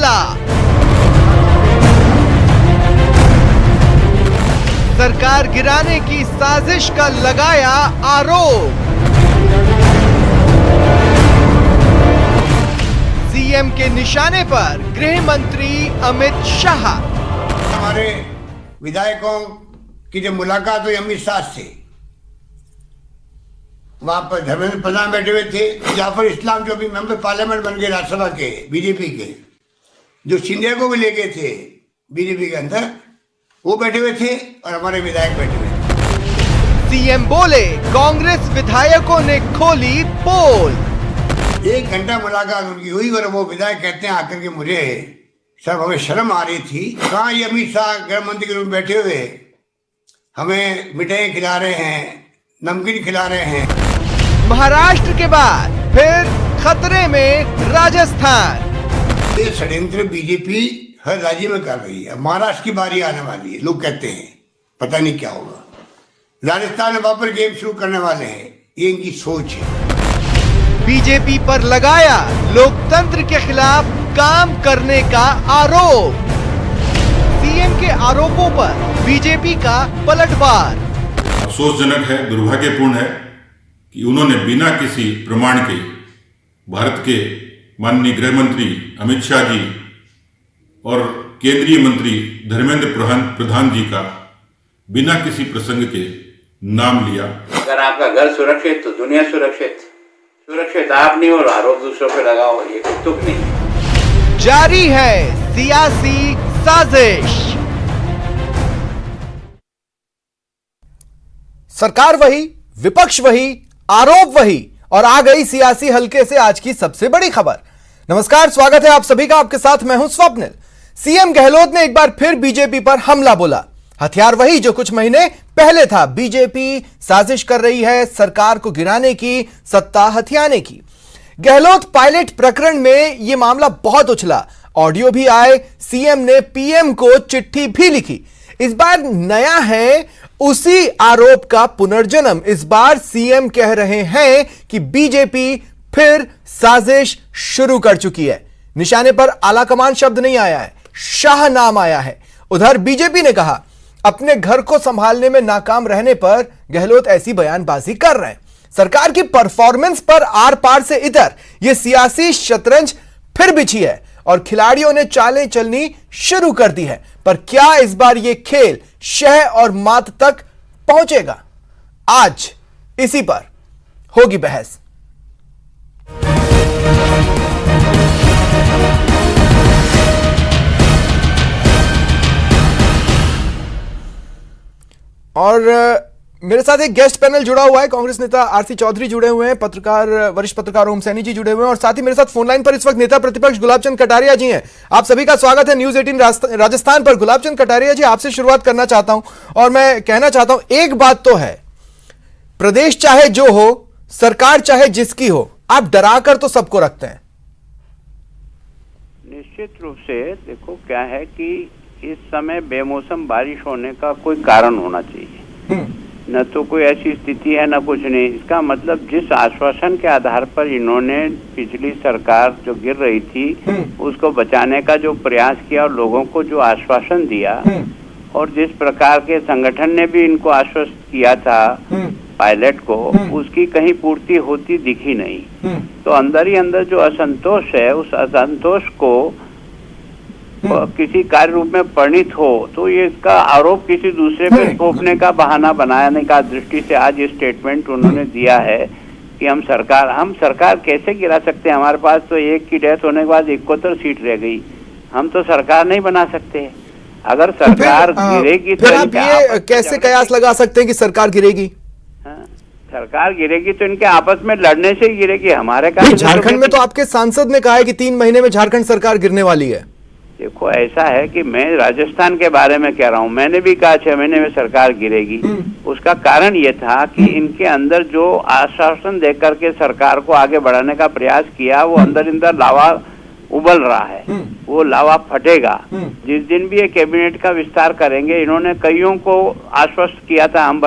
हमला। सरकार गिराने की साजिश का लगाया आरोप। सीएम के निशाने पर गृह मंत्री अमित शाह। हमारे विधायकों की जो मुलाकात हुई अमित शाह से, वहां पर धर्मेंद्र प्रधान बैठे हुए थे, जाफर इस्लाम जो भी मेंबर पार्लियामेंट बन गए राज्यसभा के बीजेपी के, जो शिंदे को भी ले गए थे बीजेपी के अंदर, वो बैठे हुए थे और हमारे विधायक बैठे हुए थे। सीएम बोले कांग्रेस विधायकों ने खोली पोल। 1 घंटा मुलाकात उनकी हुई और वो विधायक कहते हैं आकर के मुझे सब हमें शर्म आ रही थी, कहाँ ये अमित शाह गृह मंत्री के रूप में बैठे हुए हमें मिठाई खिला रहे हैं, नमकीन खिला रहे हैं। महाराष्ट्र के बाद फिर खतरे में राजस्थान। ये षड्यंत्र बीजेपी हर राज्य में कर रही है। महाराष्ट्र की बारी आने वाली है, लोग कहते हैं पता नहीं क्या होगा। राजस्थान में वापस गेम शुरू करने वाले हैं, ये इनकी सोच है। बीजेपी पर लगाया लोकतंत्र के खिलाफ काम करने का आरोप। सीएम के आरोपों पर बीजेपी का पलटवार। अफसोसजनक है, दुर्भाग्यपूर्ण है कि उन्होंने बिना किसी प्रमाण के भारत के माननीय गृह मंत्री अमित शाह जी और केंद्रीय मंत्री धर्मेंद्र प्रधान जी का बिना किसी प्रसंग के नाम लिया। अगर आपका घर सुरक्षित तो दुनिया सुरक्षित। सुरक्षित आप नहीं और आरोप दूसरों पे लगाओ, ये तुक नहीं। जारी है सियासी साजिश। सरकार वही, विपक्ष वही, आरोप वही और आ गई सियासी हलके से आज की सबसे बड़ी खबर। नमस्कार, स्वागत है आप सभी का। आपके साथ मैं हूं स्वप्निल। सीएम गहलोत ने एक बार फिर बीजेपी पर हमला बोला। हथियार वही जो कुछ महीने पहले था। बीजेपी साजिश कर रही है सरकार को गिराने की, सत्ता हथियाने की। गहलोत पायलट प्रकरण में यह मामला बहुत उछला, ऑडियो भी आए, सीएम ने पीएम को चिट्ठी भी लिखी। इस बार नया है उसी आरोप का पुनर्जन्म। इस बार सीएम कह रहे हैं कि बीजेपी फिर साजिश शुरू कर चुकी है। निशाने पर आलाकमान शब्द नहीं आया है, शाह नाम आया है। उधर बीजेपी ने कहा अपने घर को संभालने में नाकाम रहने पर गहलोत ऐसी बयानबाजी कर रहे हैं। सरकार की परफॉर्मेंस पर आर पार से इधर यह सियासी शतरंज फिर बिछी है और खिलाड़ियों ने चालें चलनी शुरू कर दी है। पर क्या इस बार यह खेल शह और मात तक पहुंचेगा? आज इसी पर होगी बहस। और मेरे साथ एक गेस्ट पैनल जुड़ा हुआ है। कांग्रेस नेता आरसी चौधरी जुड़े हुए हैं, पत्रकार वरिष्ठ पत्रकार ओम सैनी जी जुड़े हुए हैं और साथ ही मेरे साथ फोन लाइन पर इस वक्त नेता प्रतिपक्ष गुलाबचंद कटारिया जी हैं। आप सभी का स्वागत है न्यूज 18 राजस्थान पर। गुलाबचंद कटारिया जी, आपसे शुरुआत करना चाहता हूं और मैं कहना चाहता हूं, एक बात तो है, प्रदेश चाहे जो हो, सरकार चाहे जिसकी हो, आप डरा कर तो सबको रखते हैं। निश्चित रूप से देखो क्या है कि इस समय बेमौसम बारिश होने का कोई कारण होना चाहिए। न तो कोई ऐसी स्थिति है न कुछ नहीं। इसका मतलब जिस आश्वासन के आधार पर इन्होंने पिछली सरकार जो गिर रही थी उसको बचाने का जो प्रयास किया और लोगों को जो आश्वासन दिया और जिस प्रकार के संगठन ने भी इनको आश्वस्त किया था पायलट को, उसकी कहीं पूर्ति होती दिखी नहीं। तो अंदर ही अंदर जो असंतोष है, उस असंतोष को किसी कार्य रूप में परिणित हो तो ये इसका आरोप किसी दूसरे पे थोपने का बहाना बनाने का दृष्टि से आज ये स्टेटमेंट उन्होंने दिया है कि हम सरकार कैसे गिरा सकते हैं। हमारे पास तो एक की डेथ होने के बाद 71 सीट रह गई, हम तो सरकार नहीं बना सकते। अगर सरकार गिरेगी तो आप ये कैसे कयास लगा सकते हैं कि सरकार गिरेगी? सरकार गिरेगी तो इनके आपस में लड़ने से ही गिरेगी। हमारे झारखंड में तो आपके सांसद ने कहा है कि 3 महीने में झारखंड सरकार गिरने वाली है। देखो ऐसा है कि मैं राजस्थान के बारे में कह रहा हूँ, मैंने भी कहा 6 महीने में सरकार गिरेगी। उसका कारण ये था कि इनके अंदर जो आश्वासन देकर के सरकार को आगे बढ़ाने का प्रयास किया, वो अंदर लावा उबल रहा है, वो लावा फटेगा। जिस दिन भी ये कैबिनेट का विस्तार करेंगे, इन्होंने कईयों को आश्वस्त किया था हम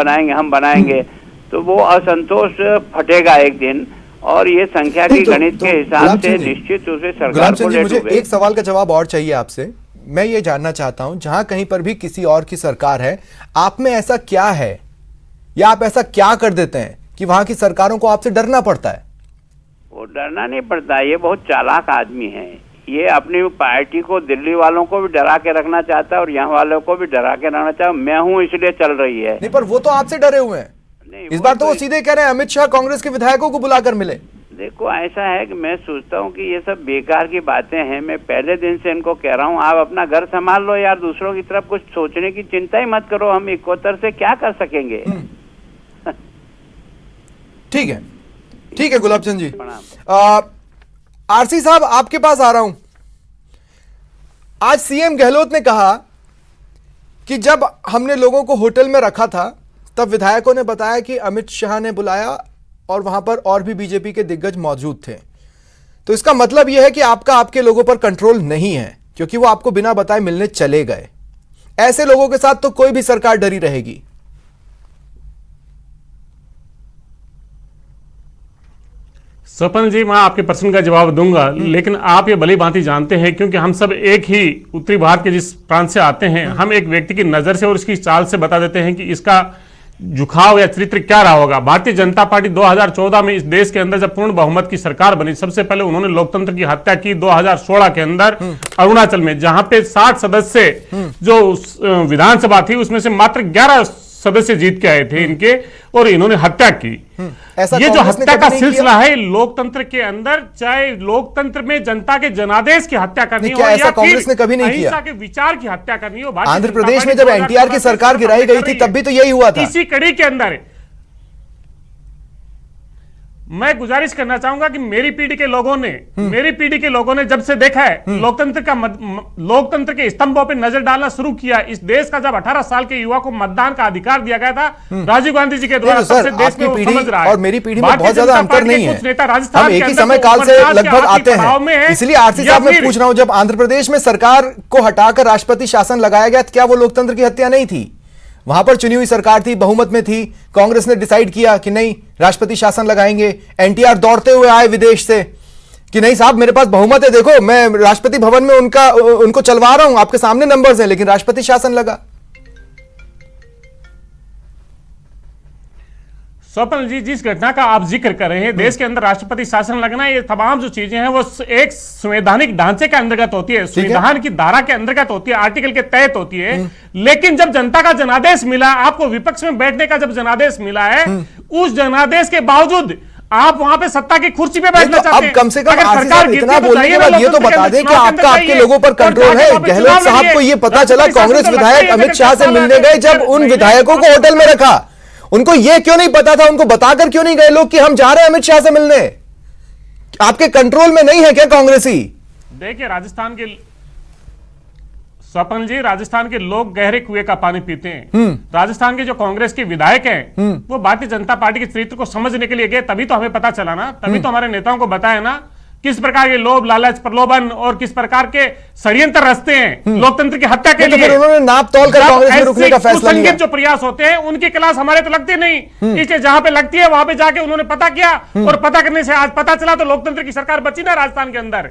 बनाएंगे, तो वो असंतोष फटेगा एक दिन और ये संख्या की गणित के हिसाब गुलाब से चंद जी, निश्चित रूप से सरकार गुलाब को चंद जी, लेट मुझे हो गई। एक सवाल का जवाब और चाहिए आपसे। मैं ये जानना चाहता हूं, जहां कहीं पर भी किसी और की सरकार है, आप में ऐसा क्या है या आप ऐसा क्या कर देते हैं कि वहां की सरकारों को आपसे डरना पड़ता है? वो डरना नहीं पड़ता, ये बहुत चालाक आदमी है। ये अपनी पार्टी को, दिल्ली वालों को भी डरा के रखना चाहता है और यहाँ वालों को भी डरा के रखना चाहता है। मैं हूँ इसलिए चल रही है। नहीं, पर वो तो आपसे डरे हुए हैं। नहीं, इस बार तो वो सीधे कह रहे हैं अमित शाह कांग्रेस के विधायकों को बुलाकर मिले। देखो, ऐसा है कि मैं सोचता हूँ कि ये सब बेकार की बातें हैं। मैं पहले दिन से इनको कह रहा हूँ, आप अपना घर संभाल लो यार, दूसरों की तरफ कुछ सोचने की चिंता ही मत करो। हम 71 से क्या कर सकेंगे? ठीक है, ठीक है गुलाब चंद जी। प्रणाम। आरसी साहब, आपके पास आ रहा हूं। आज सीएम गहलोत ने कहा कि जब हमने लोगों को होटल में रखा था तब विधायकों ने बताया कि अमित शाह ने बुलाया और वहां पर और भी बीजेपी के दिग्गज मौजूद थे। तो इसका मतलब यह है कि आपके लोगों पर कंट्रोल नहीं है, क्योंकि वो आपको बिना बताए मिलने चले गए। ऐसे लोगों के साथ तो कोई भी सरकार डरी रहेगी। स्वपन जी, मैं आपके प्रश्न का जवाब दूंगा, लेकिन आप ये भली भांति जानते हैं, क्योंकि हम सब एक ही उत्तरी भारत के जिस प्रांत से आते हैं, हम एक व्यक्ति की नजर से और उसकी चाल से बता देते हैं कि इसका झुकाव या चरित्र क्या रहा होगा। भारतीय जनता पार्टी 2014 में इस देश के अंदर जब पूर्ण बहुमत की सरकार बनी, सबसे पहले उन्होंने लोकतंत्र की हत्या की 2016 के अंदर अरुणाचल में, जहां पे 60 सदस्य जो विधानसभा थी उसमें से मात्र 11 सदस्य जीत के आए थे इनके, और इन्होंने हत्या की। ये जो हत्या का सिलसिला है लोकतंत्र के अंदर, चाहे लोकतंत्र में जनता के जनादेश की हत्या करनी हो या कांग्रेस ने कभी नहीं किया, अहिंसा के विचार की हत्या करनी हो। आंध्र प्रदेश में जब एनटीआर की सरकार गिराई गई थी तब भी तो यही हुआ था। इसी कड़ी के अंदर मैं गुजारिश करना चाहूंगा कि मेरी पीढ़ी के लोगों ने जब से देखा है लोकतंत्र के स्तंभों पर नजर डालना शुरू किया। इस देश का जब 18 साल के युवा को मतदान का अधिकार दिया गया था राजीव गांधी जी के द्वारा, तब से देश में वो समझ रहा है। और मेरी पीढ़ी में बहुत ज्यादा अंतर नहीं है, हम एक ही समय काल से लगभग आते हैं। इसलिए आरसी साहब मैं पूछ रहा हूं, जब आंध्र प्रदेश में सरकार को हटाकर राष्ट्रपति शासन लगाया गया, क्या वो लोकतंत्र की हत्या नहीं थी? वहां पर चुनी हुई सरकार थी, बहुमत में थी, कांग्रेस ने डिसाइड किया कि नहीं राष्ट्रपति शासन लगाएंगे। एनटीआर दौड़ते हुए आए विदेश से कि नहीं साहब मेरे पास बहुमत है, देखो मैं राष्ट्रपति भवन में उनको चलवा रहा हूं, आपके सामने नंबर्स हैं, लेकिन राष्ट्रपति शासन लगा। स्वपन जी, जिस घटना का आप जिक्र कर रहे हैं, देश के अंदर राष्ट्रपति शासन लगना, ये तमाम जो चीजें हैं वो एक संवैधानिक ढांचे के अंतर्गत होती है, संविधान की धारा के अंतर्गत होती है, आर्टिकल के तहत होती है। लेकिन जब जनता का जनादेश मिला, आपको विपक्ष में बैठने का जब जनादेश मिला है, उस जनादेश के बावजूद आप वहां पे सत्ता की कुर्सी पे बैठना चाहते हैं। अब कम से कम सरकार इतना बोलने के बाद ये तो बता दें कि आपके लोगों पर कंट्रोल है। गहलोत साहब को ये पता चला कांग्रेस विधायक अमित शाह से मिलने गए, जब उन विधायकों को होटल में रखा, उनको यह क्यों नहीं पता था, उनको बताकर क्यों नहीं गए लोग कि हम जा रहे हैं अमित शाह से मिलने? आपके कंट्रोल में नहीं है क्या कांग्रेसी? देखिए, राजस्थान के स्वपन जी, राजस्थान के लोग गहरे कुएं का पानी पीते हैं। राजस्थान के जो कांग्रेस के विधायक हैं वो भारतीय जनता पार्टी के चरित्र को समझने के लिए गए, तभी तो हमें पता चला ना, तभी तो हमारे नेताओं को बताया ना किस प्रकार के लोभ लालच प्रलोभन और किस प्रकार के षड्यंत्र रचते हैं लोकतंत्र की हत्या के लिए। उन्होंने नाप तोल कर कांग्रेस में रुकने का फैसला लिया। जो प्रयास होते हैं उनकी क्लास हमारे तो लगती नहीं, इसलिए जहां पे लगती है वहां पे जाके उन्होंने पता किया, और पता करने से आज पता चला तो लोकतंत्र की सरकार बची ना राजस्थान के अंदर।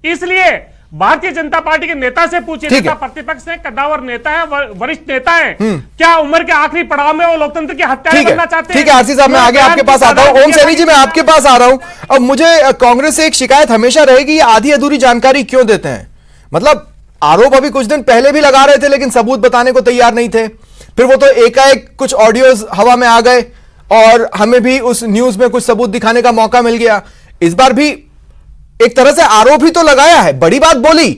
इसलिए भारतीय जनता पार्टी के नेता से पूछिए, नेता प्रतिपक्ष है, कद्दावर नेता है, वरिष्ठ नेता है, क्या उम्र के आखिरी पड़ाव में वो लोकतंत्र की हत्या करना चाहते हैं? ठीक है आरसी साहब, मैं आगे आपके पास आता हूं। ओम सैनी जी, मैं आपके पास आ रहा हूं। अब मुझे कांग्रेस से एक शिकायत हमेशा रहेगी, आधी अधूरी जानकारी क्यों देते हैं? मतलब आरोप अभी कुछ दिन पहले भी लगा रहे थे, लेकिन सबूत बताने को तैयार नहीं थे। फिर वो तो एकाएक कुछ ऑडियोज हवा में आ गए और हमें भी उस न्यूज में कुछ सबूत दिखाने का मौका मिल गया। इस बार भी एक तरह से आरोप ही तो लगाया है, बड़ी बात बोली,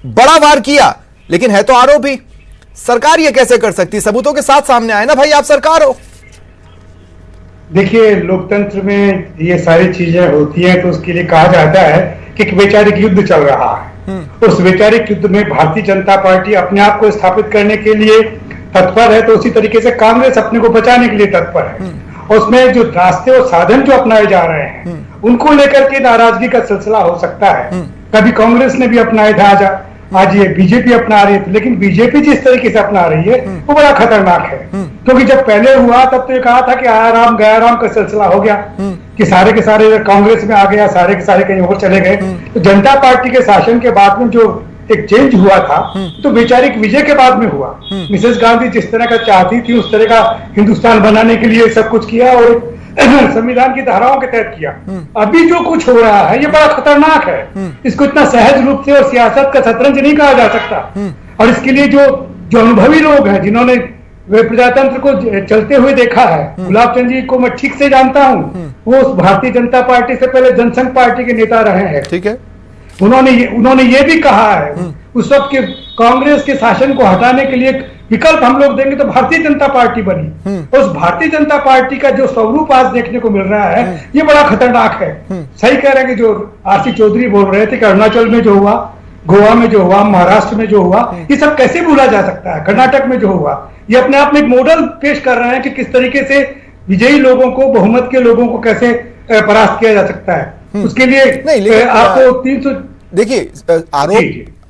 बड़ा वार किया, लेकिन है तो आरोप ही। सरकार ये कैसे कर सकती है? सबूतों के साथ सामने आए ना भाई, आप सरकार हो। देखिए, लोकतंत्र में ये सारी चीजें होती हैं तो उसके लिए कहा जाता है कि एक वैचारिक युद्ध चल रहा है। उस वैचारिक युद्ध में भारतीय जनता पार्टी अपने आप को स्थापित करने के लिए तत्पर है, तो उसी तरीके से कांग्रेस अपने को बचाने के लिए तत्पर है। उसमें जो रास्ते और साधन जो अपनाए जा रहे हैं उनको लेकर के नाराजगी का सिलसिला हो सकता है। कभी कांग्रेस ने भी अपनाया था, आज ये बीजेपी अपना रही है, लेकिन बीजेपी जिस तरीके से अपना रही है वो बड़ा खतरनाक है। क्योंकि जब पहले हुआ तब तो ये कहा था कि आया राम गया राम का सिलसिला हो गया, कि सारे के सारे कांग्रेस में आ गया, सारे के सारे कहीं और चले गए। तो जनता पार्टी के शासन के बाद में जो एक चेंज हुआ था तो वैचारिक विजय के बाद में हुआ। मिसेस गांधी जिस तरह का चाहती थी उस तरह का हिंदुस्तान बनाने के लिए सब कुछ किया और संविधान की धाराओं के तहत किया। अभी जो कुछ हो रहा है ये बड़ा खतरनाक है। इसको इतना सहज रूप से और सियासत का शतरंज नहीं कहा जा सकता। और इसके लिए जो अनुभवी लोग हैं, जिन्होंने वे प्रजातंत्र को चलते हुए देखा है, गुलाब चंद जी को मैं ठीक से जानता हूं, वो भारतीय जनता पार्टी से पहले जनसंघ पार्टी के नेता रहे हैं। ठीक है, उन्होंने ये भी कहा है उस वक्त के कांग्रेस के शासन को हटाने के लिए विकल्प हम लोग देंगे तो भारतीय जनता पार्टी बनी। उस भारतीय जनता पार्टी का जो स्वरूप आज देखने को मिल रहा है ये बड़ा खतरनाक है। सही कह रहे हैं कि जो आरसी चौधरी बोल रहे थे कि अरुणाचल में जो हुआ, गोवा में जो हुआ, महाराष्ट्र में जो हुआ, ये सब कैसे भूला जा सकता है। कर्नाटक में जो हुआ, ये अपने आप में एक मॉडल पेश कर रहे हैं कि किस तरीके से विजयी लोगों को, बहुमत के लोगों को कैसे परास्त किया जा सकता है। उसके लिए आपको 300 देखिए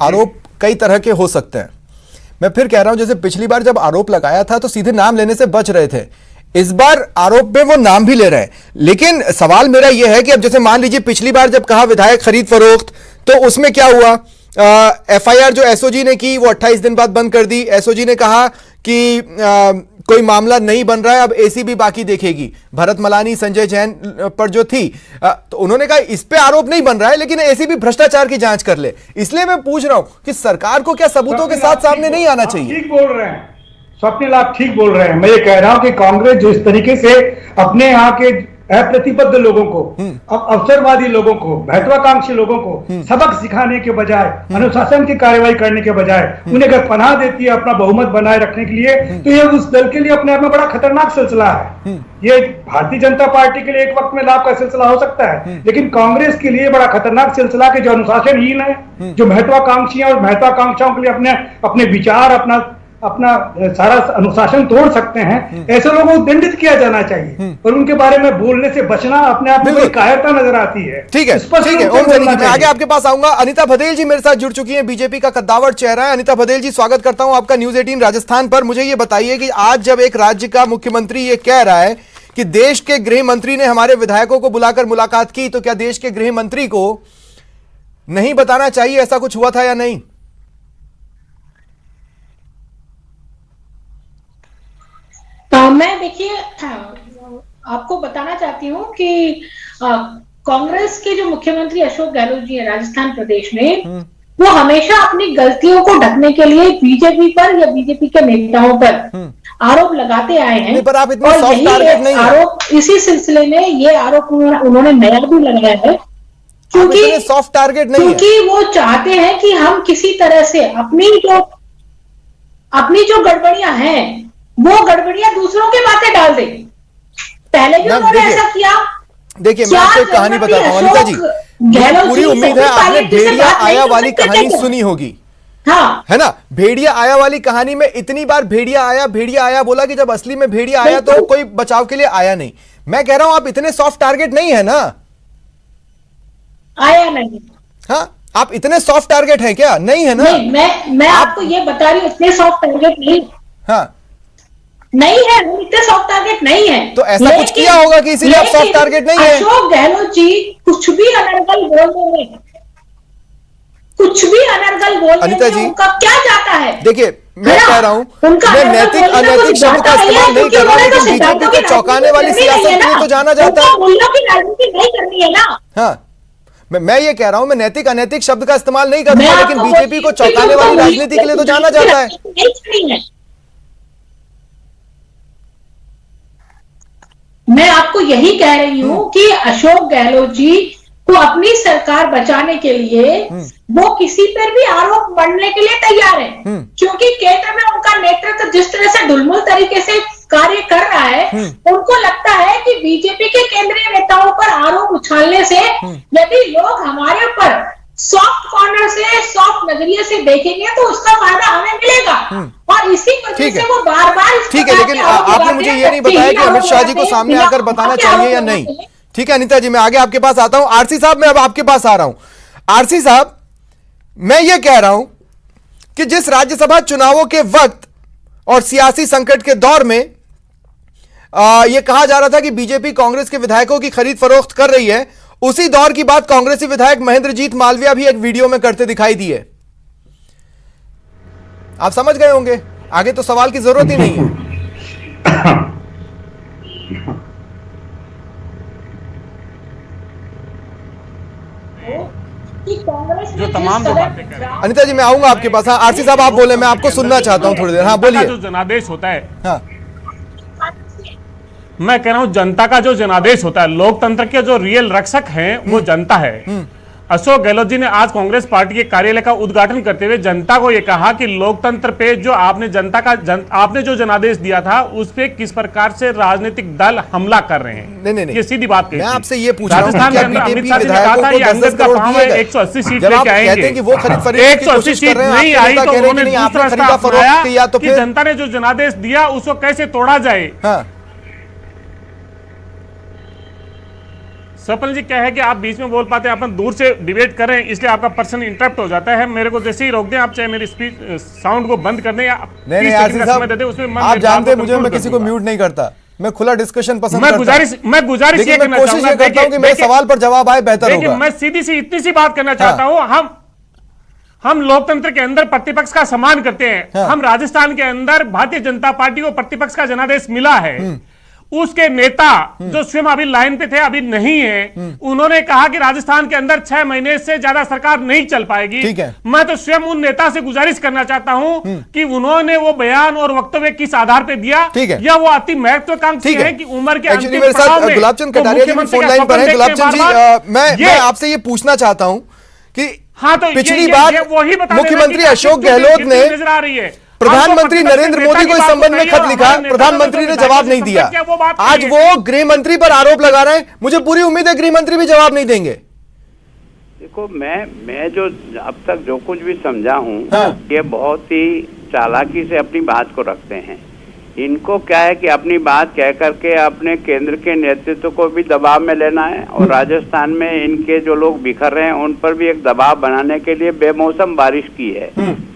आरोप कई तरह के हो सकते हैं। मैं फिर कह रहा हूं, जैसे पिछली बार जब आरोप लगाया था तो सीधे नाम लेने से बच रहे थे, इस बार आरोप में वो नाम भी ले रहे हैं। लेकिन सवाल मेरा यह है कि अब जैसे मान लीजिए पिछली बार जब कहा विधायक खरीद फरोख्त, तो उसमें क्या हुआ? एफआईआर जो एसओजी ने की वो 28 दिन बाद बंद कर दी। एसओजी ने कहा कि कोई मामला नहीं बन रहा है, अब एसीबी बाकी देखेगी। भरत मलानी, संजय जैन पर जो थी तो उन्होंने कहा इस पे आरोप नहीं बन रहा है लेकिन एसीबी भ्रष्टाचार की जांच कर ले। इसलिए मैं पूछ रहा हूं कि सरकार को क्या सबूतों के साथ सामने नहीं आना चाहिए? ठीक बोल रहे हैं स्वप्निल, आप ठीक बोल रहे हैं। मैं ये कह रहा हूं कि कांग्रेस जो इस तरीके से अपने यहाँ के अप्रतिबद्ध लोगों को, अवसरवादी लोगों को, महत्वाकांक्षी लोगों को सबक सिखाने के बजाय, अनुशासन की कार्रवाई करने के बजाय उन्हें अगर पनाह देती है अपना बहुमत बनाए रखने के लिए, तो ये उस दल के लिए अपने आप में बड़ा खतरनाक सिलसिला है। ये भारतीय जनता पार्टी के लिए एक वक्त में लाभ का सिलसिला हो सकता है, लेकिन कांग्रेस के लिए बड़ा खतरनाक सिलसिला के जो अनुशासनहीन है, जो महत्वाकांक्षी है और महत्वाकांक्षाओं के लिए अपने विचार, अपना सारा अनुशासन तोड़ सकते हैं, ऐसे लोगों को दंडित किया जाना चाहिए। और उनके बारे में बोलने से बचना अपने आप में कायरता नजर आती है। ठीक है, ठीक है। ओम सैनी जी, मैं आगे आपके पास आऊंगा। अनिता भदेल जी मेरे साथ जुड़ चुकी हैं, बीजेपी का कद्दावर चेहरा है। अनिता भदेल जी, स्वागत करता हूं आपका न्यूज 18 राजस्थान पर। मुझे ये बताइए कि आज जब एक राज्य का मुख्यमंत्री ये कह रहा है कि देश के गृह मंत्री ने हमारे विधायकों को बुलाकर मुलाकात की, तो क्या देश के गृह मंत्री को नहीं बताना चाहिए ऐसा कुछ हुआ था या नहीं? मैं देखिए आपको बताना चाहती हूँ कि कांग्रेस के जो मुख्यमंत्री अशोक गहलोत जी है राजस्थान प्रदेश में, वो हमेशा अपनी गलतियों को ढकने के लिए बीजेपी पर या बीजेपी के नेताओं पर आरोप लगाते आए हैं। पर आप इतने सॉफ्ट टारगेट नहीं आरोप, इसी सिलसिले में ये आरोप उन्होंने नया भी लगाया है, क्योंकि सॉफ्ट टारगेट नहीं है, क्योंकि वो चाहते हैं कि हम किसी तरह से अपनी जो गड़बड़ियां हैं वो गड़बड़ियां दूसरों की बातें डाल दें। पहले भी उन्होंने ऐसा किया। देखिए, मैं आपको एक कहानी बताता हूं अनिता जी, पूरी उम्मीद है आपने भेड़िया आया वाली कहानी सुनी होगी, हाँ, है ना? भेड़िया आया वाली कहानी में इतनी बार भेड़िया आया बोला कि जब असली में भेड़िया आया तो कोई बचाव के लिए आया नहीं। मैं कह रहा हूं आप इतने सॉफ्ट टारगेट नहीं है ना? आया नहीं। हाँ, आप इतने सॉफ्ट टारगेट हैं क्या? नहीं है ना? नहीं, मैं आपको ये बता रही हूं, इतने सॉफ्ट टारगेट नहीं। हाँ, नहीं है, वो इतने सॉफ्ट टारगेट नहीं है। तो ऐसा कुछ किया होगा कि इसीलिए आप सॉफ्ट टारगेट नहीं है। अशोक गहलोत जी कुछ भी अनर्गल बोलने में, अनिता जी, उनका क्या जाता है? देखिए, मैं कह रहा हूं, मैं नैतिक अनैतिक शब्द का इस्तेमाल नहीं कर रहा, लेकिन बीजेपी को चौंकाने वाली सियासत के लिए तो जाना जाता है। मूल्यों की राजनीति नहीं करनी है ना। हाँ, मैं ये कह रहा हूं, मैं नैतिक अनैतिक शब्द का इस्तेमाल नहीं कर रहा, लेकिन बीजेपी को चौंकाने वाली राजनीति के लिए तो जाना जाता है। मैं आपको यही कह रही हूं कि अशोक गहलोत जी को अपनी सरकार बचाने के लिए वो किसी पर भी आरोप मढ़ने के लिए तैयार है, क्योंकि केंद्र में उनका नेतृत्व जिस तरह से ढुलमुल तरीके से कार्य कर रहा है, उनको लगता है कि बीजेपी के केंद्रीय नेताओं पर आरोप उछालने से यदि लोग हमारे ऊपर सॉफ्ट कॉर्नर से, सॉफ्ट नजरिए से देखेंगे तो उसका फायदा हमें मिलेगा। और इसी वजह से वो बार-बार ठीक है, लेकिन आपने मुझे ये नहीं बताया कि अमित शाह जी को सामने आकर बताना चाहिए या नहीं। ठीक है अनिता जी, मैं आगे आपके पास आता हूं। आरसी साहब, मैं अब आपके पास आ रहा हूं। आरसी साहब, मैं ये कह रहा हूं कि जिस राज्यसभा चुनावों के वक्त और सियासी संकट के दौर में ये कहा जा रहा था कि बीजेपी कांग्रेस के विधायकों की खरीद फरोख्त कर रही है, उसी दौर की बात कांग्रेसी विधायक महेंद्रजीत मालविया भी एक वीडियो में करते दिखाई दिए। आप समझ गए होंगे, आगे तो सवाल की जरूरत ही नहीं है। जो तमाम जो बातें कर रहे हैं। अनिता जी मैं आऊंगा आपके पास। हाँ आरसी साहब आप बोले, मैं आपको सुनना चाहता हूं थोड़ी देर। हाँ बोलिए। जो जनादेश होता है, हाँ मैं कह रहा हूं जनता का जो जनादेश होता है, लोकतंत्र के जो रियल रक्षक हैं वो जनता है। अशोक गहलोत जी ने आज कांग्रेस पार्टी के कार्यालय का उद्घाटन करते हुए जनता को यह कहा कि लोकतंत्र पे जो आपने आपने जो जनादेश दिया था उस पे किस प्रकार से राजनीतिक दल हमला कर रहे हैं। नहीं ये सीधी बात कही। मैं आपसे ये पूछ रहा हूं, राजस्थान के अंदर अमित शाह जी ने कहा था ये अंगद का पांव है, 180 सीट लेके आएंगे। 180 सीट नहीं आई तो उन्होंने दूसरा रास्ता अपनाया कि जनता ने जो जनादेश दिया उसको कैसे तोड़ा जाए। स्वप्न जी क्या है कि आप बीच में बोल पाते हैं, अपन दूर से डिबेट कर रहे हैं इसलिए आपका पर्सन इंटरप्ट हो जाता है। मेरे को जैसे ही रोक दें आप, चाहे मेरी स्पीच साउंड को बंद कर दें या नहीं आप जानते हैं मुझे, मैं किसी को म्यूट नहीं करता, मैं खुला डिस्कशन पसंद करता हूं। मैं गुजारिश ये करना चाहता हूं कि मेरे सवाल पर जवाब आए, बेहतर होगा। मैं सीधी सी इतनी सी बात करना चाहता हूं, हम लोकतंत्र के अंदर प्रतिपक्ष का सम्मान करते हैं। हम राजस्थान के अंदर भारतीय जनता पार्टी को प्रतिपक्ष का जनादेश मिला है। उसके नेता जो स्वयं अभी लाइन पे थे, अभी नहीं है, उन्होंने कहा कि राजस्थान के अंदर 6 महीने से ज्यादा सरकार नहीं चल पाएगी। ठीक है। मैं तो स्वयं उन नेता से गुजारिश करना चाहता हूं कि उन्होंने वो बयान और वक्तव्य किस आधार पे दिया, या वो अति महत्वाकांक्षी है कि उम्र के अंतिम पड़ाव में गुलाबचंद कटारिया जी फोन लाइन पर है। गुलाबचंद जी मैं आपसे ये पूछना चाहता हूं कि पिछली बार मुख्यमंत्री अशोक गहलोत ने नजर आ रही है, प्रधानमंत्री नरेंद्र मोदी को इस संबंध में खत लिखा, प्रधानमंत्री ने जवाब नहीं दिया। आज वो गृह मंत्री पर आरोप लगा रहे हैं, मुझे पूरी उम्मीद है गृह मंत्री भी जवाब नहीं देंगे। देखो मैं जो अब तक जो कुछ भी समझा हूँ, ये बहुत ही चालाकी से अपनी बात को रखते हैं। इनको क्या है कि अपनी बात कह करके अपने केंद्र के नेतृत्व को भी दबाव में लेना है, और राजस्थान में इनके जो लोग बिखर रहे हैं उन पर भी एक दबाव बनाने के लिए बेमौसम बारिश की है।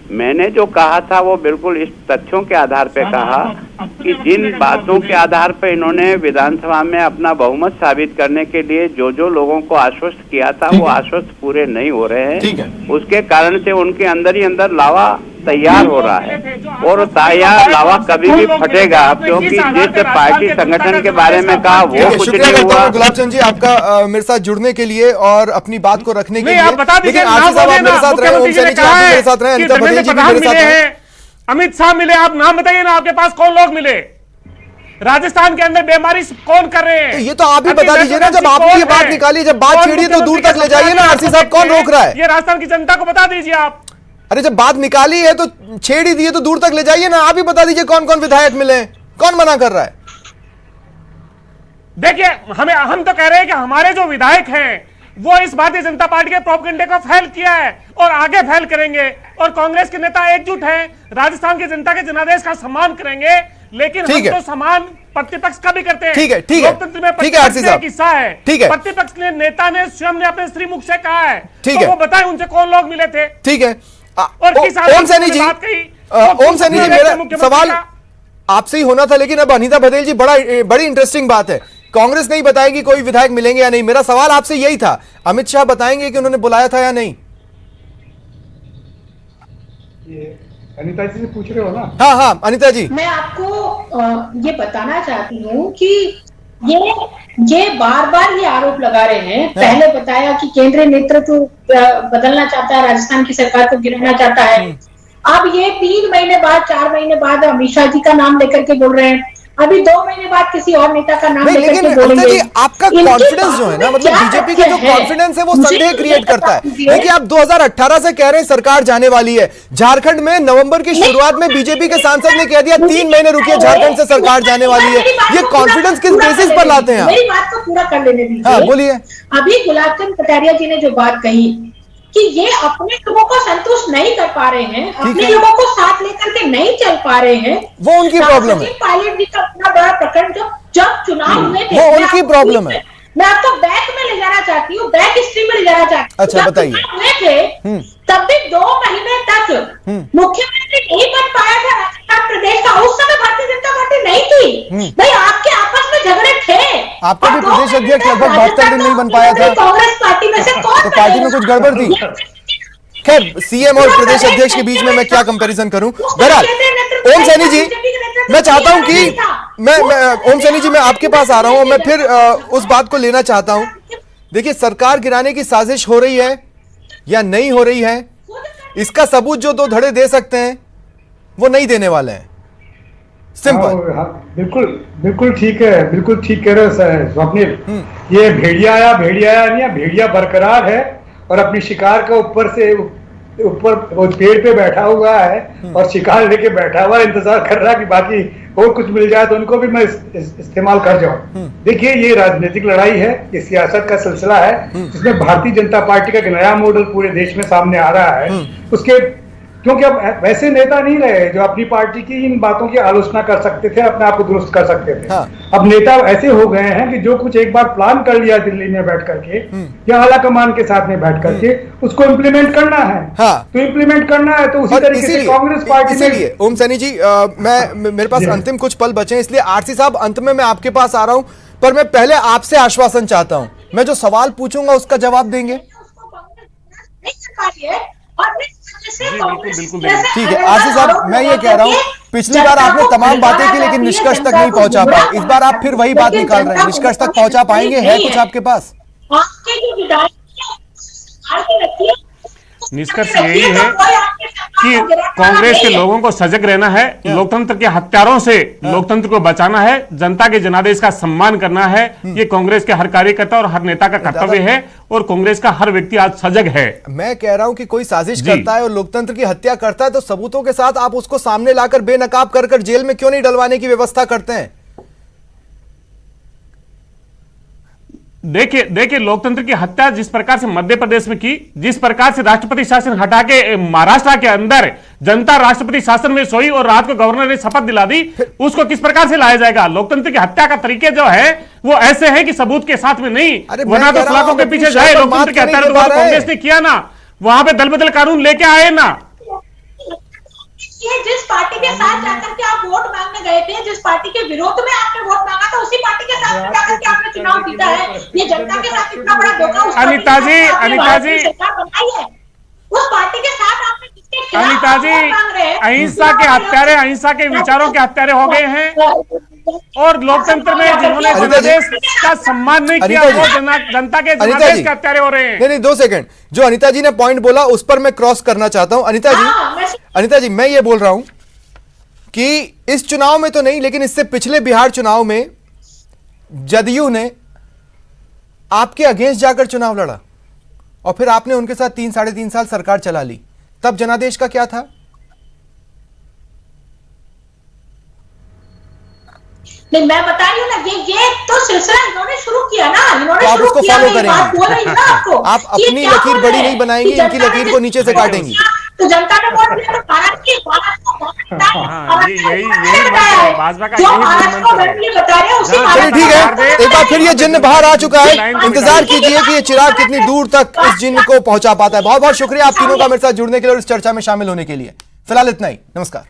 मैंने जो कहा था वो बिल्कुल इस तथ्यों के आधार पे कहा कि जिन बातों के आधार पे इन्होंने विधानसभा में अपना बहुमत साबित करने के लिए जो लोगों को आश्वस्त किया था वो आश्वस्त पूरे नहीं हो रहे हैं। उसके कारण से उनके अंदर ही अंदर लावा तैयार हो रहा है, और तैयार लावा कभी भी फटेगा, क्योंकि जिस पार्टी संगठन के बारे में कहा वो कुछ नहीं हुआ। गुलाबचंद जी आपका मेरे साथ जुड़ने के लिए और अपनी बात को रखने के लिए, लेकिन आरसी साहब आप मेरे साथ रहे, ओम सैनी जी आप मेरे साथ रहे, अनिता भदेल जी भी मेरे साथ रहे, अमित शाह मिले, आप नाम बताइए ना, आपके पास कौन लोग मिले? राजस्थान के अंदर बेमारी कौन कर रहे हैं? ये तो आप ही बता दीजिए ना, जब आपने ये बात निकाली, जब बात छेड़ी तो दूर तक ले जाइए ना। आरसी साहब कौन रोक रहा है? ये राजस्थान की जनता को बता दीजिए आप। अरे जब बात निकाली है तो छेड़ ही दिए तो दूर तक ले जाइए ना। आप ही बता दीजिए कौन कौन विधायक मिले, कौन मना कर रहा है? देखिए हम तो कह रहे हैं कि हमारे जो विधायक हैं वो इस भारतीय जनता पार्टी के प्रोपेगेंडे को फैल किया है और आगे फैल करेंगे, और कांग्रेस के नेता एकजुट हैं, राजस्थान की जनता के जनादेश का सम्मान करेंगे, लेकिन हम तो सम्मान प्रतिपक्ष का भी करते हैं। ठीक है, ठीक है, लोकतंत्र में ठीक है आरसी साहब, हिस्सा है। ठीक है, प्रतिपक्ष ने नेता ने स्वयं ने अपने श्रीमुख से कहा है, ठीक है, तो वो बताएं उनसे कौन लोग मिले थे। ठीक है। और ओम सैनी जी, ओम सैनी जी मेरा सवाल आपसे ही होना था, लेकिन अब अनिता भदेल जी बड़ी इंटरेस्टिंग बात है, कांग्रेस नहीं बताएगी कोई विधायक मिलेंगे या नहीं। मेरा सवाल आपसे यही था, अमित शाह बताएंगे कि उन्होंने बुलाया था या नहीं? अनिता जी से पूछ रहे हो ना? हाँ हाँ अनिता जी, मैं आपको ये बताना चाहती हूँ कि ये बार बार ये आरोप लगा रहे हैं। पहले बताया कि केंद्रीय नेतृत्व बदलना चाहता है, राजस्थान की सरकार को गिराना चाहता है। अब ये 3 महीने बाद 4 महीने बाद अमित शाह जी का नाम लेकर के बोल रहे हैं, अभी 2 महीने बाद किसी और नेता का नाम लेकर के बोलेंगे। जी आपका कॉन्फिडेंस जो है ना, मतलब बीजेपी का जो कॉन्फिडेंस है वो संदेह क्रिएट करता है। देखिए आप 2018 से कह रहे हैं सरकार जाने वाली है, झारखंड में नवंबर की शुरुआत में बीजेपी के सांसद ने कह दिया 3 महीने रुकिए, झारखंड से सरकार जाने वाली है। ये कॉन्फिडेंस किस बेसिस पर लाते हैं? मेरी बात को पूरा कर लेने दीजिए। हाँ बोलिए। अभी गुलाबचंद कटारिया जी ने जो बात कही कि ये अपने लोगों को संतुष्ट नहीं कर पा रहे हैं, अपने लोगों को साथ लेकर के नहीं चल पा रहे हैं, वो उनकी प्रॉब्लम है। पायलट जी का इतना बड़ा प्रकरण जब चुनाव हुए थे, वो उनकी प्रॉब्लम है। मैं आपको बैक में ले जाना चाहती हूँ, बैक हिस्ट्री में ले जाना चाहती हूँ। अच्छा बताइए। हुए थे तब भी 2 महीने तक मुख्यमंत्री नहीं बन पाया था राजस्थान प्रदेश का। उस समय भारतीय जनता पार्टी नहीं थी भाई, आपके आपका भी प्रदेश अध्यक्ष लगभग 72 दिन नहीं बन पाया था। कांग्रेस पार्टी में से कौन तो पार्टी में कुछ गड़बड़ थी। खैर, सीएम और प्रदेश अध्यक्ष के बीच में मैं क्या कंपैरिजन करूं। बहरहाल ओम सैनी जी, मैं चाहता हूं कि मैं ओम सैनी जी, मैं आपके पास आ रहा हूं और मैं फिर उस बात को लेना चाहता हूं। देखिए, सरकार गिराने की साजिश हो रही है या नहीं हो रही है, इसका सबूत जो दो धड़े दे सकते हैं वो नहीं देने वाले हैं। सिंपल। हाँ, बिल्कुल ठीक है, बिल्कुल ठीक कह रहे हो स्वप्निल। ये भेड़िया आया नहीं है, भेड़िया बरकरार है और अपनी शिकार का ऊपर वो पेड़ पे बैठा हुआ है और शिकार लेके बैठा हुआ, इंतजार कर रहा है कि बाकी और कुछ मिल जाए तो उनको भी मैं इस्तेमाल कर जाऊं। देखिए, ये राजनीतिक लड़ाई है, ये सियासत का सिलसिला है जिसमें भारतीय जनता पार्टी का एक नया मॉडल पूरे देश में सामने आ रहा है। उसके क्योंकि अब वैसे नेता नहीं रहे जो अपनी पार्टी की इन बातों की आलोचना कर सकते थे, अपने आप को दुरुस्त कर सकते थे। हाँ। अब नेता ऐसे हो गए हैं कि जो कुछ एक बार प्लान कर लिया दिल्ली में बैठ करके या आला कमान के साथ में बैठ करके उसको इम्प्लीमेंट करना है। हाँ। तो इम्प्लीमेंट करना है तो उसी तरीके से कांग्रेस पार्टी इसीलिए ओम सैनी जी, मेरे पास अंतिम कुछ पल बचे हैं, इसलिए आरसी साहब अंत में मैं आपके पास आ रहा हूं, पर मैं पहले आपसे आश्वासन चाहता हूं। मैं जो सवाल पूछूंगा उसका जवाब देंगे। बिल्कुल ठीक है आरसी साहब, मैं ये कह रहा हूँ, पिछली बार आपने तमाम बातें की लेकिन निष्कर्ष तक नहीं पहुंचा पाए। इस बार आप फिर वही बात निकाल रहे हैं, निष्कर्ष तक पहुंचा पाएंगे? है कुछ आपके पास? निष्कर्ष यही है कि कांग्रेस के लोगों को सजग रहना है, लोकतंत्र के हत्यारों से लोकतंत्र को बचाना है, जनता के जनादेश का सम्मान करना है। ये कांग्रेस के हर कार्यकर्ता और हर नेता का कर्तव्य है और कांग्रेस का हर व्यक्ति आज सजग है। मैं कह रहा हूं कि कोई साजिश करता है और लोकतंत्र की हत्या करता है तो सबूतों के साथ आप उसको सामने लाकर बेनकाब कर जेल में क्यों नहीं डलवाने की व्यवस्था करते हैं? देखिए लोकतंत्र की हत्या जिस प्रकार से मध्य प्रदेश में की, जिस प्रकार से राष्ट्रपति शासन हटा के महाराष्ट्र के अंदर जनता राष्ट्रपति शासन में सोई और रात को गवर्नर ने शपथ दिला दी, उसको किस प्रकार से लाया जाएगा? लोकतंत्र की हत्या का तरीके जो है वो ऐसे है कि सबूत के साथ में नहीं, वरना तो सलाखों के पीछे जाए। लोकतंत्र की हत्या तो कांग्रेस ने किया ना, वहां पे दल बदल कानून लेके आए ना। ये जिस पार्टी के साथ जाकर के आप वोट मांगने गए थे, जिस पार्टी के विरोध में आपने वोट मांगा था, उसी पार्टी के साथ जाकर के आपने चुनाव जीता है। ये जनता के साथ इतना बड़ा धोखा अनिता जी उस पार्टी के साथ आपने किसके खिलाफ अनिता जी, अहिंसा के हत्यारे, अहिंसा के विचारों के हत्यारे हो गए हैं और लोकतंत्र में जिन्होंने जनादेश का सम्मान नहीं किया वो जनता के जनादेश के हत्यारे हो रहे हैं। नहीं 2 सेकंड, जो अनिता जी ने पॉइंट बोला उस पर मैं क्रॉस करना चाहता हूं। अनिता जी, मैं ये बोल रहा हूं कि इस चुनाव में तो नहीं, लेकिन इससे पिछले बिहार चुनाव में जदयू ने आपके अगेंस्ट जाकर चुनाव लड़ा और फिर आपने उनके साथ 3-3.5 साल सरकार चला ली। तब जनादेश का क्या था? नहीं, मैं बता रही हूँ ना, ये तो सिलसिला इन्होंने शुरू किया ना, इन्होंने तो आप शुरू उसको किया। फॉलो करेंगे? बोल रही हूँ ना आपको, आप अपनी लकीर बड़ी नहीं बनाएंगी, इनकी लकीर को नीचे से काटेंगी। तो जनता ने वोट दिया तो भारत की चलिए ठीक है, एक बार फिर ये जिन्न बाहर आ चुका है। इंतजार कीजिए कि ये चिराग कितनी दूर तक इस जिन्न को पहुंचा पाता है। बहुत बहुत शुक्रिया आप तीनों का मेरे साथ जुड़ने के लिए और इस चर्चा में शामिल होने के लिए। फिलहाल इतना ही, नमस्कार।